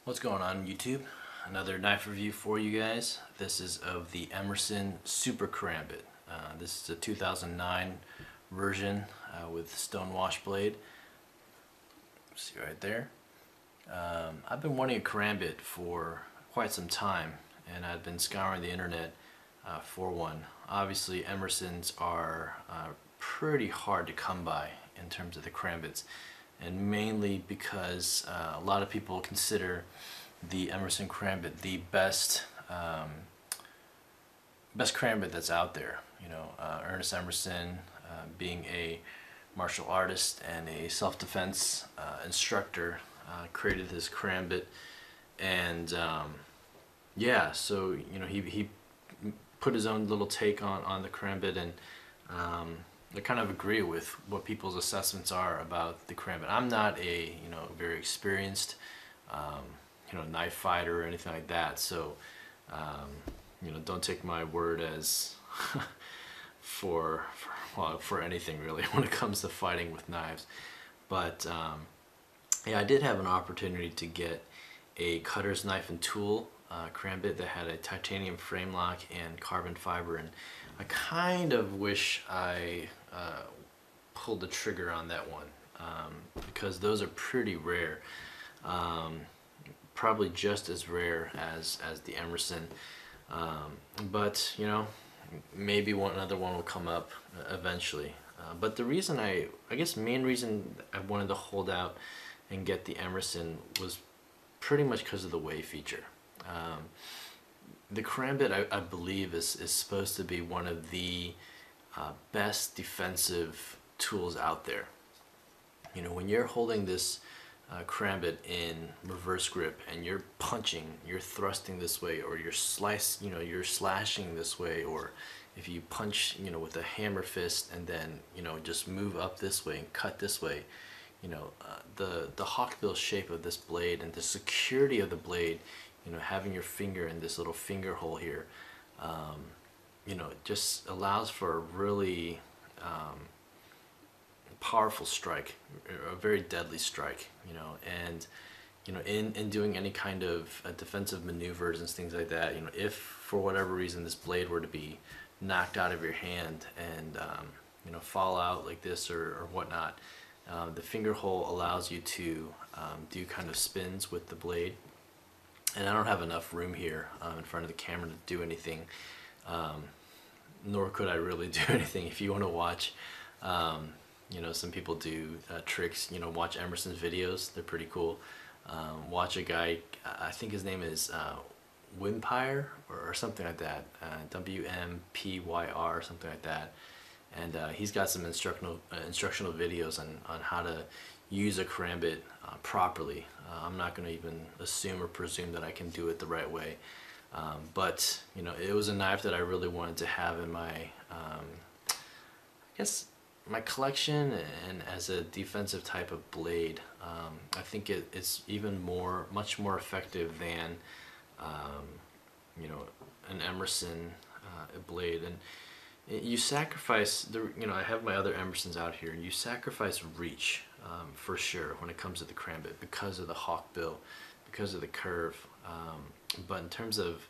What's going on YouTube? Another knife review for you guys. This is of the Emerson Super Karambit. This is a 2009 version with stone wash blade. See right there. I've been wanting a Karambit for quite some time, and I've been scouring the internet for one. Obviously Emersons are pretty hard to come by in terms of the Karambits, and mainly because a lot of people consider the Emerson Karambit the best Karambit that's out there. You know, Ernest Emerson, being a martial artist and a self-defense instructor, created this Karambit, and yeah, so you know he put his own little take on the Karambit, and I kind of agree with what people's assessments are about the Karambit. I'm not a very experienced knife fighter or anything like that, so don't take my word as for anything really when it comes to fighting with knives. But yeah, I did have an opportunity to get a cutter's knife and tool Karambit that had a titanium frame lock and carbon fiber, and I kind of wish I pulled the trigger on that one, because those are pretty rare, probably just as rare as the Emerson, but you know, maybe another one will come up eventually. But the reason I guess main reason I wanted to hold out and get the Emerson was pretty much because of the weigh feature. The Karambit, I believe, is supposed to be one of the best defensive tools out there. You know, when you're holding this Karambit in reverse grip and you're punching, you're thrusting this way, or you're you're slashing this way, or if you punch, with a hammer fist and then, just move up this way and cut this way, the hawkbill shape of this blade and the security of the blade, having your finger in this little finger hole here, it just allows for a really powerful strike, a very deadly strike, and in doing any kind of defensive maneuvers and things like that, if for whatever reason this blade were to be knocked out of your hand and fall out like this or whatnot, the finger hole allows you to do kind of spins with the blade. And I don't have enough room here in front of the camera to do anything, nor could I really do anything. If you want to watch, some people do tricks, watch Emerson's videos, they're pretty cool. Watch a guy, I think his name is Wmpyr or something like that, Wmpyr or something like that. And he's got some instructional videos on how to use a Karambit properly. I'm not going to even assume or presume that I can do it the right way, but it was a knife that I really wanted to have in my I guess my collection, and as a defensive type of blade. I think it's even much more effective than an Emerson blade. And you sacrifice I have my other Emersons out here, and you sacrifice reach for sure when it comes to the Karambit because of the hawkbill, because of the curve. But in terms of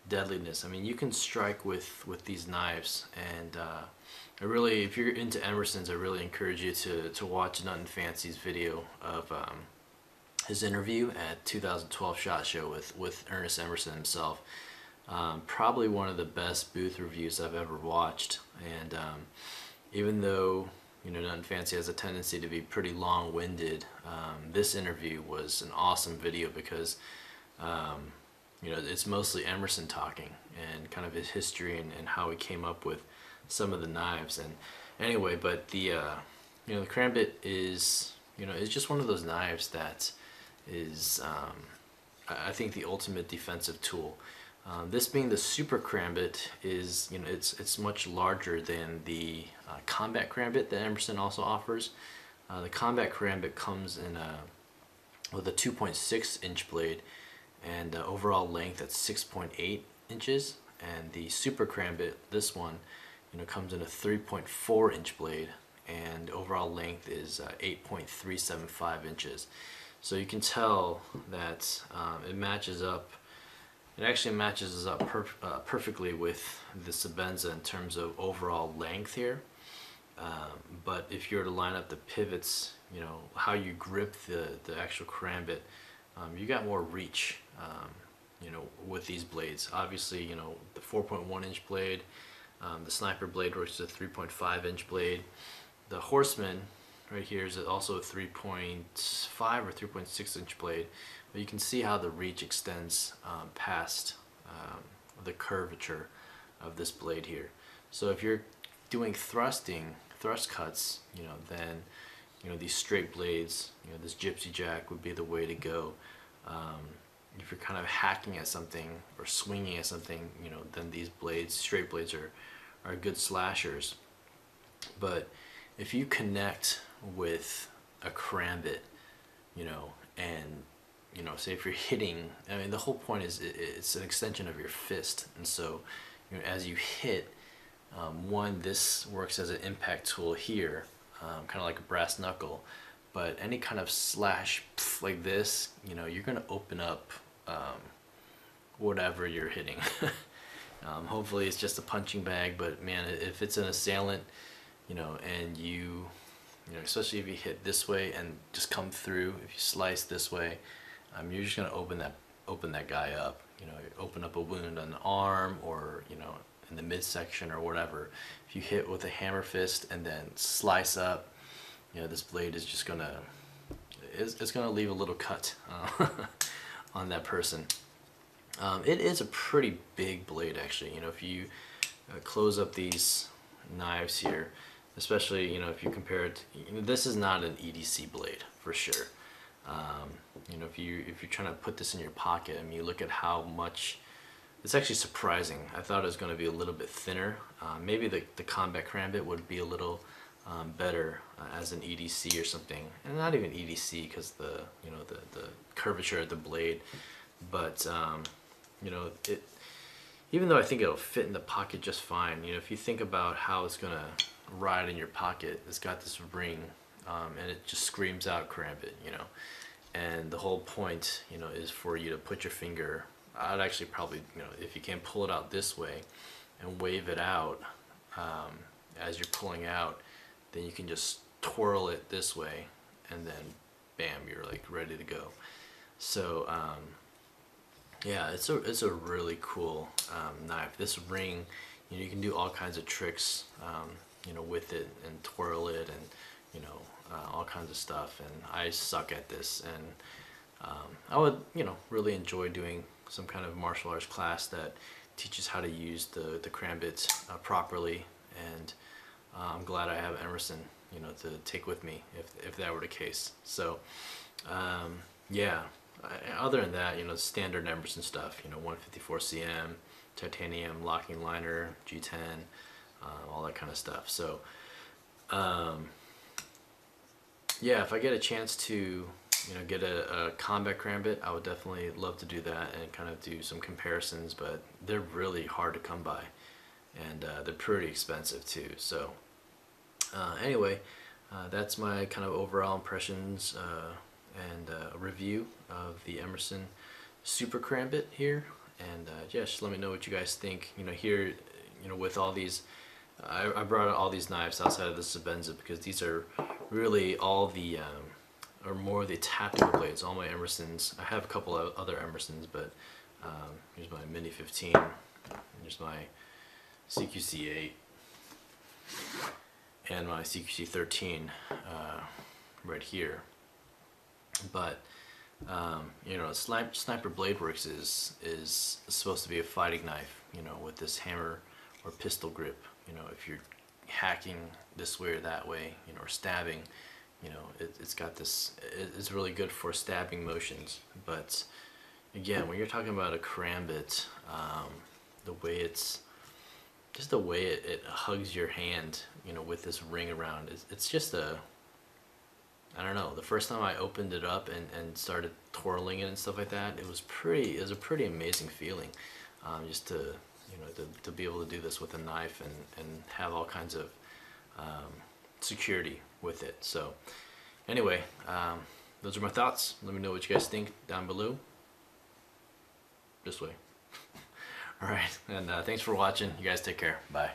deadliness, I mean, you can strike with these knives, and I really, if you're into Emersons, I really encourage you to watch Nothing Fancy's video of his interview at 2012 SHOT Show with Ernest Emerson himself. Probably one of the best booth reviews I've ever watched, and even though Nothing Fancy has a tendency to be pretty long-winded, this interview was an awesome video because it's mostly Emerson talking and kind of his history and how he came up with some of the knives. And anyway, but the the Karambit is is just one of those knives that is I think the ultimate defensive tool. This being the Super Karambit is, it's much larger than the Combat Karambit that Emerson also offers. The Combat Karambit comes in with a 2.6 inch blade and overall length at 6.8 inches, and the Super Karambit, this one, comes in a 3.4 inch blade and overall length is 8.375 inches. So you can tell that it matches up. It actually matches up perfectly with the Sebenza in terms of overall length here. But if you were to line up the pivots, you know, how you grip the actual karambit, you got more reach, you know, with these blades. Obviously, you know, the 4.1 inch blade, the sniper blade works as a 3.5 inch blade. The horseman right here is also a 3.5 or 3.6 inch blade. But you can see how the reach extends past the curvature of this blade here. So if you're doing thrust cuts, you know, then, you know, these straight blades, you know, this gypsy jack would be the way to go. If you're kind of hacking at something or swinging at something, you know, then these blades, straight blades, are good slashers. But if you connect with a karambit, you know, and, you know, say if you're hitting, I mean, the whole point is it's an extension of your fist, and so, you know, as you hit, one, this works as an impact tool here, kind of like a brass knuckle, but any kind of slash like this, you know, you're going to open up whatever you're hitting. Hopefully it's just a punching bag, but man, if it's an assailant, you know, and you know, especially if you hit this way and just come through, if you slice this way, you're just going to open that guy up. You know, open up a wound on the arm, or, you know, in the midsection or whatever. If you hit with a hammer fist and then slice up, you know, this blade is just gonna, it's gonna leave a little cut on that person. It is a pretty big blade, actually. You know, if you close up these knives here, especially, you know, if you compare it, you know, this is not an EDC blade for sure. You know, if you're trying to put this in your pocket, I mean, you look at how much. It's actually surprising. I thought it was going to be a little bit thinner. Maybe the combat karambit would be a little better as an EDC or something, and not even EDC because the, you know, the curvature of the blade. But you know, even though I think it'll fit in the pocket just fine, you know, if you think about how it's gonna ride in your pocket, it's got this ring, and it just screams out karambit, you know. And the whole point, you know, is for you to put your finger. I'd actually probably, you know, if you can pull it out this way and wave it out as you're pulling out, then you can just twirl it this way, and then bam, you're like ready to go. So yeah, it's a really cool knife. This ring, you know, you can do all kinds of tricks, you know, with it, and twirl it, and, you know, all kinds of stuff. And I suck at this, and I would, you know, really enjoy doing some kind of martial arts class that teaches how to use the karambit properly. And I'm glad I have Emerson, you know, to take with me if that were the case. So yeah, other than that, you know, standard Emerson stuff, you know, 154 cm, titanium locking liner, G10, all that kind of stuff. So yeah, if I get a chance to, you know, get a combat karambit, I would definitely love to do that and kind of do some comparisons, but they're really hard to come by, and they're pretty expensive too. So anyway, that's my kind of overall impressions and review of the Emerson Super Karambit here. And yeah, just let me know what you guys think. You know, here, you know, with all these, I brought all these knives outside of the Sebenza because these are really all the or more of the tactical blades. All my Emersons, I have a couple of other Emersons, but here's my Mini 15, here's my CQC 8, and my CQC 13 right here. But you know, Sniper Blade Works is supposed to be a fighting knife, you know, with this hammer or pistol grip. You know, if you're hacking this way or that way, you know, or stabbing, you know, it's got this, it's really good for stabbing motions. But again, when you're talking about a karambit, the way it's, just the way it hugs your hand, you know, with this ring around, it's just a, I don't know, the first time I opened it up and started twirling it and stuff like that, it was a pretty amazing feeling, just to, you know, to be able to do this with a knife and have all kinds of security with it. So anyway, those are my thoughts. Let me know what you guys think down below. This way. All right, and thanks for watching. You guys take care. Bye.